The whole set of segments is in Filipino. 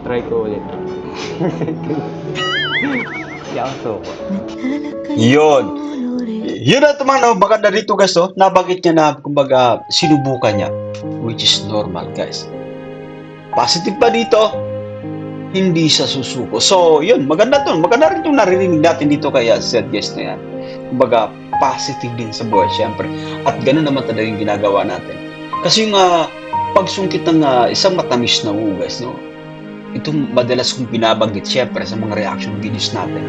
try ko ulit. Hindi ako suko. Yun. Yun at naman, maganda dito guys, nabanggit niya na, kumbaga, sinubukan niya. Which is normal, guys. Positive pa dito, hindi siya susuko. So, yun, maganda to. Maganda rin yung naririnig natin dito kay Seth guys na yan. Kumbaga, positive din sa buhay, syempre. At ganun naman talaga yung ginagawa natin. Kasi yung pagsungkit ng isang matamis na guys, no? Ito madalas kong binabanggit, syempre, sa mga reaction videos natin.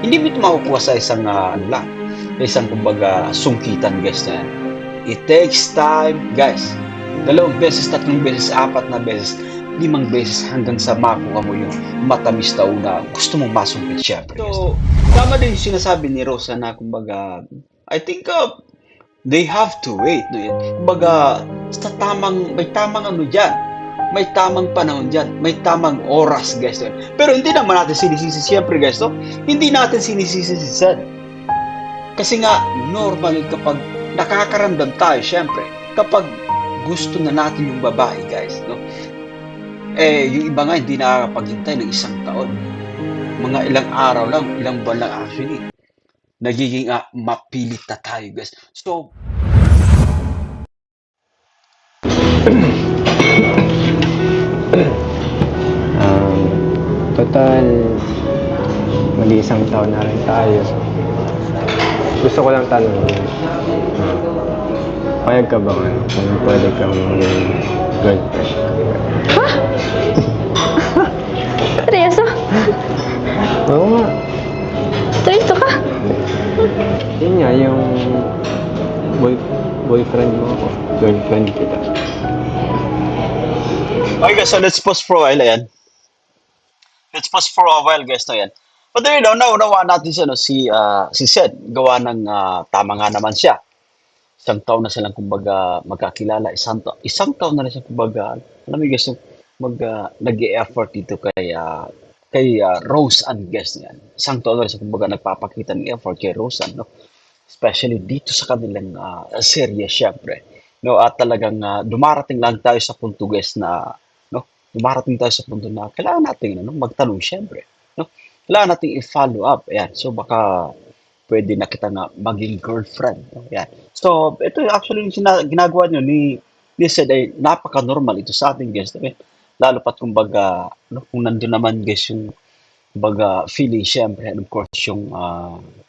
Hindi mo ito makukuha sa isang, isang, kumbaga, sungkitan, guys, na yan. It takes time, guys. 2 beses, 3 beses, 4 na beses, 5 beses hanggang sa makuha mo yung matamis na una gusto mong masungkit, syempre. So, tama din yung sinasabi ni Rosa na, kumbaga, I think, they have to wait. No? Kumbaga, may tamang ano dyan. May tamang panahon dyan. May tamang oras, guys. No? Pero hindi naman natin sinisisi, siyempre, guys. No? Hindi natin sinisisi si Seth. Kasi nga, normal kapag nakakaramdam tayo, siyempre, kapag gusto na natin yung babae, guys. No? Yung iba nga, hindi nakakapaghintay ng 1 taon. Mga ilang araw lang, ilang buwan lang actually. Nagiging mapilit na tayo, guys. So, Total, mag-1 taon na rin tayo. Gusto ko lang tanong, payag ka ba kung pwede kang maging girlfriend? Seryoso? Oo nga. Seryoso ka? Yun nga, yung boyfriend mo ako, girlfriend kita. okay guys, so let's pause for a while, ayan. Let's pause for a while, guys, no, yan. But then, naunawaan natin siya, no, si Seth, gawa ng tama nga naman siya. 1 taon na silang, kumbaga, magkakilala. 1 taon na rin siya, kumbaga, alam mo, guys, nag-i-effort dito kay Rose Ann, guys, yan. 1 taon na rin siya, kumbaga, nagpapakita ng effort kay Rose Ann, no? Especially dito sa kanilang serye, syempre. No, at talagang dumarating lang tayo sa punto, guys, na dumarating tayo sa punto na kailangan natin magtanong, syempre. No? Kailangan natin i-follow up. Ayan. So, baka pwede na kita nga maging girlfriend. No? Ayan. So, ito actually yung ginagawa nyo ni Seth ay napaka-normal ito sa ating guys. Okay? Lalo pat kumbaga, kung nandun naman guys yung kumbaga, feeling syempre, and of course, yung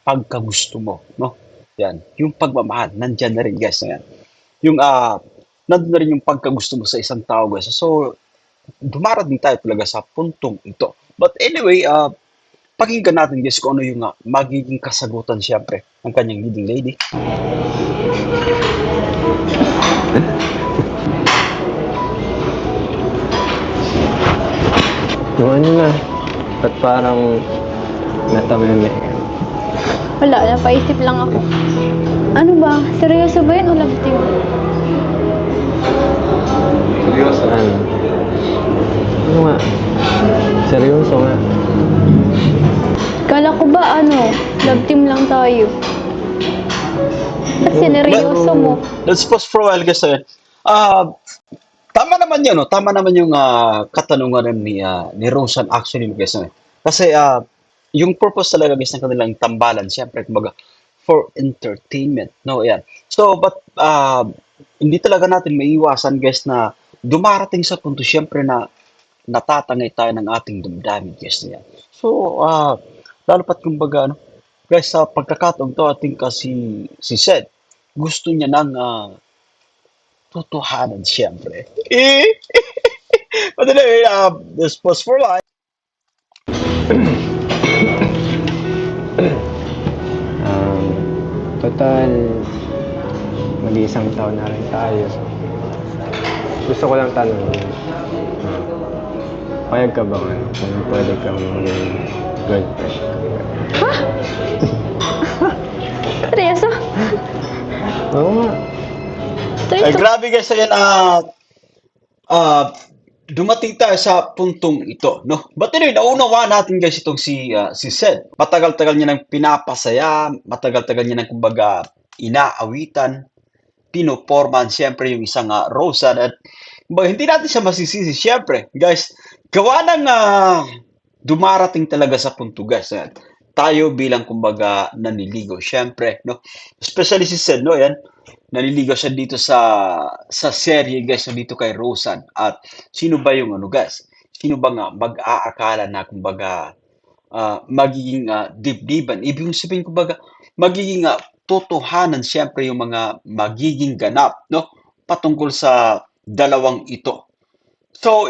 pagkagusto mo. No? Yan. Yung pagmamahal, nandyan na rin guys. Ayan. Yung nandun na rin yung pagkagusto mo sa isang tao guys. So, dumarating tayo talaga sa puntong ito. But anyway, pakinggan natin guys kung ano yung magiging kasagutan siyempre ng kanyang leading lady. Yung ano na, ba't parang natameme? Wala, napaisip lang ako. Ano ba? Seryoso ba yun o love team? Seryoso ano? Ano nga? Seryoso nga. Kala ko ba love team lang tayo? At sineryoso mo. Let's pause for a while guys. Tama naman yan, no? Tama naman yung katanungan ni Rosan actually guys. No? Kasi yung purpose talaga guys ng kanilang tambalan, siyempre kumbaga for entertainment, no? Yan. So, but hindi talaga natin maiiwasan guys na dumarating sa punto siyempre na natatangay tayo ng ating damdamin guys na yan. So, lalo pat kumbaga guys sa pagkakataon to ating kasi si Seth gusto niya ng totohanan siyempre. But anyway, let's pause for a while. Total, mag-1 taon na rin tayo. Gusto ko lang tanong, payag ka ba kung pwede kang maging girlfriend? Seryoso? Oo nga. Seryoso? Grabe guys, ayan, dumating tayo sa puntong ito, no? But anyway, naunawaan natin guys itong si Seth. Matagal-tagal niya nang pinapasaya, matagal-tagal niya nang kumbaga inaawitan, pinoporman siyempre yung isang Rosa at kumbaga, hindi natin siya masisisi siyempre, guys. gawa ng dumarating talaga sa punto guys. Ayan. Tayo bilang kumbaga naniligaw, syempre, no? Especially si Sed, no? Yan, naniligaw siya dito sa serye guys, no? Dito kay Rosan. At sino ba yung ano guys? Sino ba nga mag-aakala na kumbaga magiging dibdiban? Ibig sabihin kumbaga magiging totohanan syempre yung mga magiging ganap, no? Patungkol sa dalawang ito. So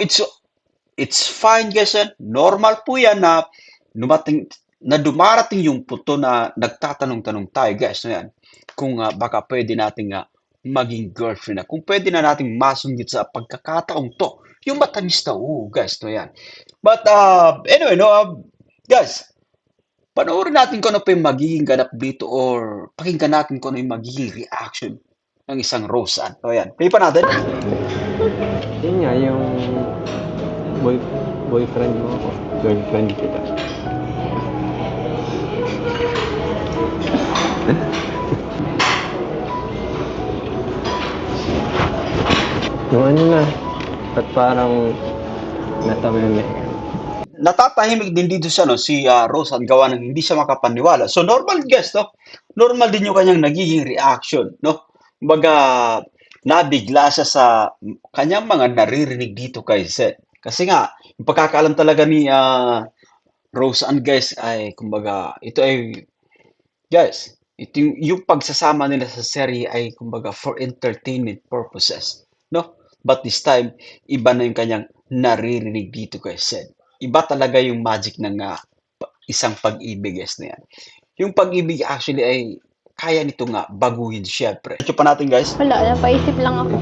it's fine guys, yan. Normal po yan na dumating na dumarating yung punto na nagtatanong-tanong tayo guys, no yan. Kung baka pwede nating maging girlfriend na. Kung pwede na nating masunggit sa pagkakataong to. Yung matamis na guys, no yan. But anyway, no, guys, panoorin natin kung ano pa yung magiging ganap dito or pakinggan natin kung ano yung magiging reaction ng isang Roseanne. O yan, play pa natin. Yun nga, yung boy, boyfriend mo ako. Girlfriend kita. Yung ano na, ba't parang natameme. Natatahimik din dito siya, no, si Roseanne, gawa ng hindi siya makapaniwala. So, normal guess, no? Normal din yung kanyang nagiging reaction, no? Kumbaga, nabigla siya sa kanyang mga naririnig dito kay Seth. Kasi nga, yung pagkakaalam talaga ni Roseanne, guys, ay, kumbaga, ito ay, guys, ito yung pagsasama nila sa serye ay, kumbaga, for entertainment purposes, no? But this time, iba na yung kanyang naririnig dito kay Seth. Iba talaga yung magic ng isang pag-ibig, guys, na yan. Yung pag-ibig actually ay kaya nito nga baguhin syempre. Ito pa natin guys. Wala, napaisip lang ako.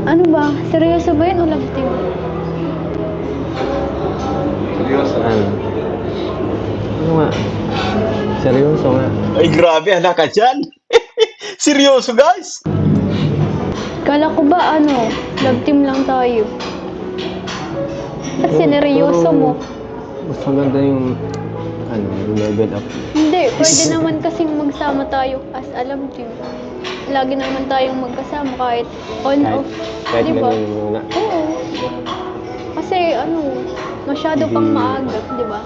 Ano ba? Seryoso ba yun o love team? Seryoso? Ano nga? Seryoso nga. Ay grabe, anak ka dyan. Seryoso guys. Kala ko ba love team lang tayo? At sineryoso mo. Mas maganda yung level up. Hindi, pwede naman kasing magsama tayo as a love team. Lagi naman tayong magkasama kahit on-off. Kahit Di ba? ganun yung muna. Oo. Kasi masyado pang maaga, di ba?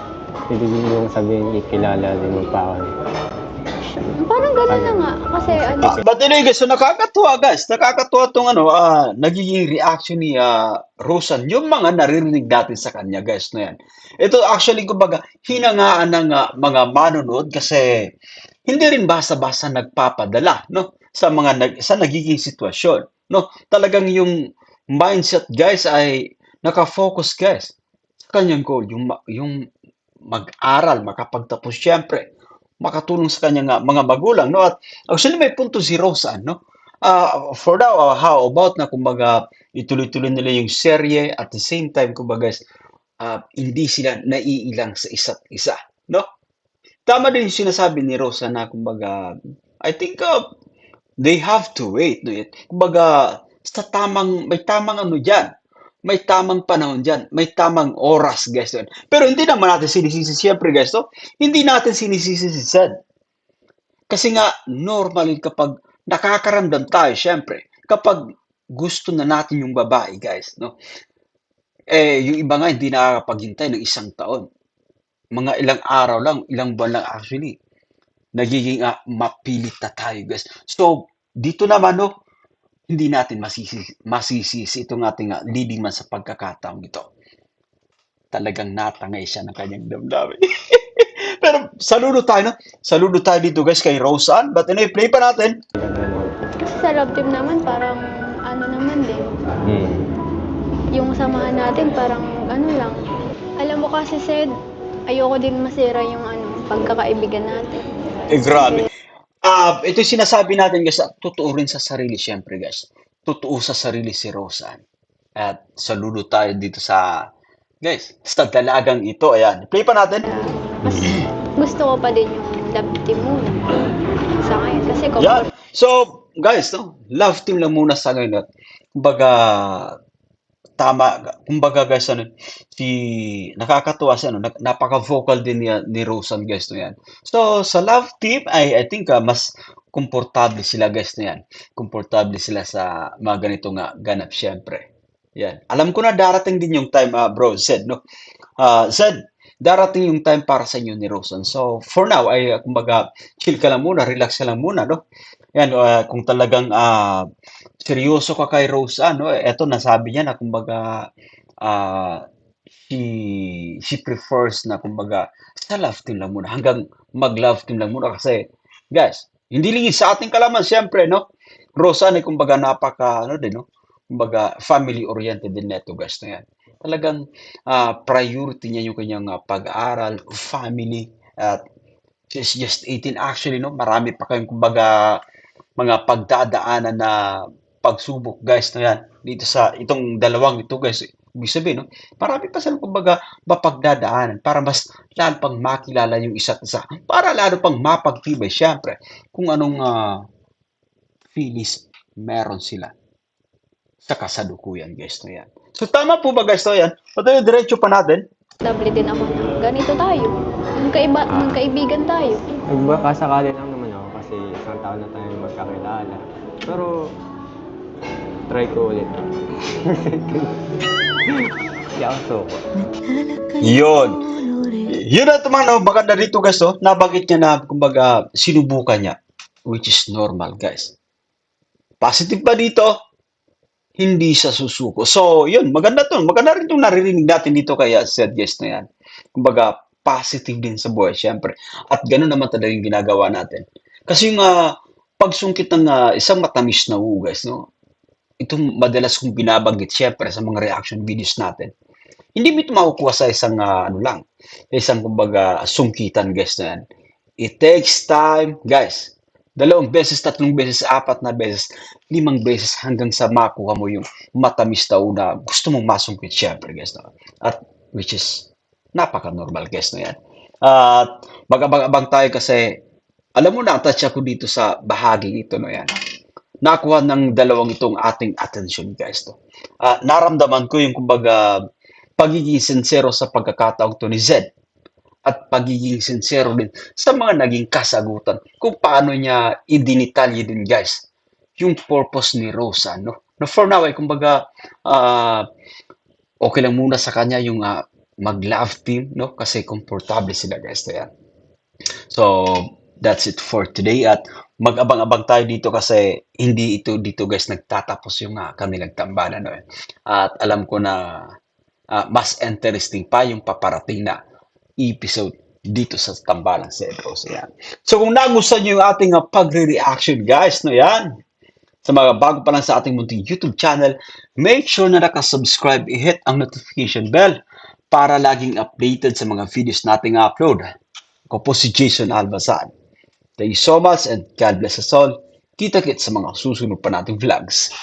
Ibig mo sabihin, ikilala din mo pa ako. Parang gano'n na nga. Kasi But anyway guys, so nakakatuwa guys. Nakakatuwa tong nagiging reaction ni Roseanne. Yung mga naririnig natin sa kanya guys na yan. Ito actually kumbaga hinangaan ng mga manonood kasi hindi rin basta-basta nagpapadala no sa sa nagiging sitwasyon no. Talagang yung mindset guys ay nakafocus guys sa kanyang goal, yung mag-aral, makapagtapos syempre makatulong sa kanyang mga magulang, no? At actually may punto si Roseanne, no? For now, how about na kumbaga ituloy-tuloy nila yung serye at the same time kumbaga hindi sila naiilang sa isa't isa, no? Tama din yung sinasabi ni Roseanne na kumbaga I think they have to wait, no? Kumbaga may tamang diyan. May tamang panahon diyan, may tamang oras, guys. Doon. Pero hindi naman natin sinisisi, siyempre, guys, no? Hindi natin sinisisi si Zed. Kasi nga, normal kapag nakakaramdam tayo, siyempre, kapag gusto na natin yung babae, guys, no? Yung iba nga, hindi nakakapaghintay ng 1 taon. Mga ilang araw lang, ilang buwan lang actually. Nagiging mapilit na tayo, guys. So, dito naman, no? Hindi natin masisisi itong ating leading man sa pagkakataong ito. Talagang natangay siya ng kanyang damdamin. Pero saludo tayo, no? Saludo tayo dito guys kay Roseanne. But anyway, play pa natin. kasi sa love team naman, parang naman din. Yung samahan natin, parang lang. Alam mo kasi, Sed, ayoko din masira yung pagkakaibigan natin. Grabe. Ito yung sinasabi natin guys, totoo rin sa sarili syempre guys. Totoo sa sarili si Roseanne. At saludo tayo dito guys, sa dalagang ito. Ayan, play pa natin. Mas gusto ko pa din yung love team muna sa ngayon. Kasi Yeah. So, guys, no, love team lang muna sa ngayon. Kumbaga, kumbaga guys, nakakatuwa siya, napaka-vocal din ni Roseanne guys, no yan. So, sa love team, I think mas komportable sila guys, no yan. Komportable sila sa mga ganitong ganap, syempre. Yan. Alam ko na darating din yung time, bro, Zed, no? Zed, darating yung time para sa inyo ni Rosan. So, for now, ay, kumbaga, chill ka lang muna, relax ka lang muna, no? Yan, kung talagang seryoso ka kay Rosa, no? Eto, nasabi niya na, kumbaga, ah, she prefers na, kumbaga, sa love team lang muna, hanggang mag-love team lang muna. Kasi, guys, hindi lang sa ating kalaman, siyempre, no? Rosa ay, kumbaga, napaka, ano din, no? Kumbaga, family-oriented din neto, guys, na yan. Talagang priority niya yung kanyang pag-aaral, family, at she's just 18 actually, no? Marami pa kayong, kumbaga, mga pagdadaanan na pagsubok, guys, na yan. Dito sa itong dalawang ito, guys, ibig sabihin, no? Marami pa silang, kumbaga, mapagdadaanan para mas lalo pang makilala yung isa't isa. Para lalo pang mapagtibay, syempre, kung anong feelings meron sila sa kasalukuyan, guys, na yan. So, tama po ba, guys, na yan? Patuloy, diretso pa natin. Double din ako na ganito tayo. Magkaibigan tayo. Nagkasakali lang naman ako kasi isang taon na tayo magkakilala. Pero, try ko ulit. Hindi ako suko. Yun. Yun na naman, no? Maganda dito, guys, no? Nabanggit niya na, kumbaga, sinubukan niya. Which is normal, guys. Positive pa dito, hindi sa susuko. So, yun, maganda to. Maganda rin itong naririnig natin dito kaya said yes na yan. Kumbaga, positive din sa buhay, syempre. At gano'n naman talaga yung ginagawa natin. Kasi yung pagsungkit ng isang matamis na hugas, no? Itong madalas kong binabanggit, syempre, sa mga reaction videos natin. Hindi mo ito makukuha sa isang, ano lang, isang, kumbaga, sungkitan, guys, na yan. It takes time, guys. 2 beses, 3 beses, 4 na beses, 5 beses hanggang sa makuha mo yung matamis na una gusto mong masungkit, syempre, guys. No? At which is napaka-normal, guys, na yan. At mag-abang-abang tayo kasi alam mo na, touch ako dito sa bahagi ito, no yan. Nakuha ng dalawang itong ating attention, guys. To. Naramdaman ko yung, kumbaga, pagiging sincero sa pagkakataong to ni Zed at pagiging sincero din sa mga naging kasagutan kung paano niya idinitalye din, guys, yung purpose ni Rosa, no? No, for now, ay kumbaga, okay lang muna sa kanya yung mag-love team, no? Kasi komportable sila, guys, na yan. So, that's it for today at mag-abang-abang tayo dito kasi hindi ito dito, guys, nagtatapos yung kanilang tambalan, no? At alam ko na mas interesting pa yung paparating na episode dito sa Tambalang Cedros. Yan. So kung nagustuhan nyo yung ating pagre-reaction, guys, no yan, sa mga bago pa lang sa ating munting YouTube channel, make sure na nakasubscribe, i-hit ang notification bell para laging updated sa mga videos nating upload. Ako po si Jason Albasan. Thank you so much and God bless us all. Kita-kits sa mga susunod pa nating vlogs.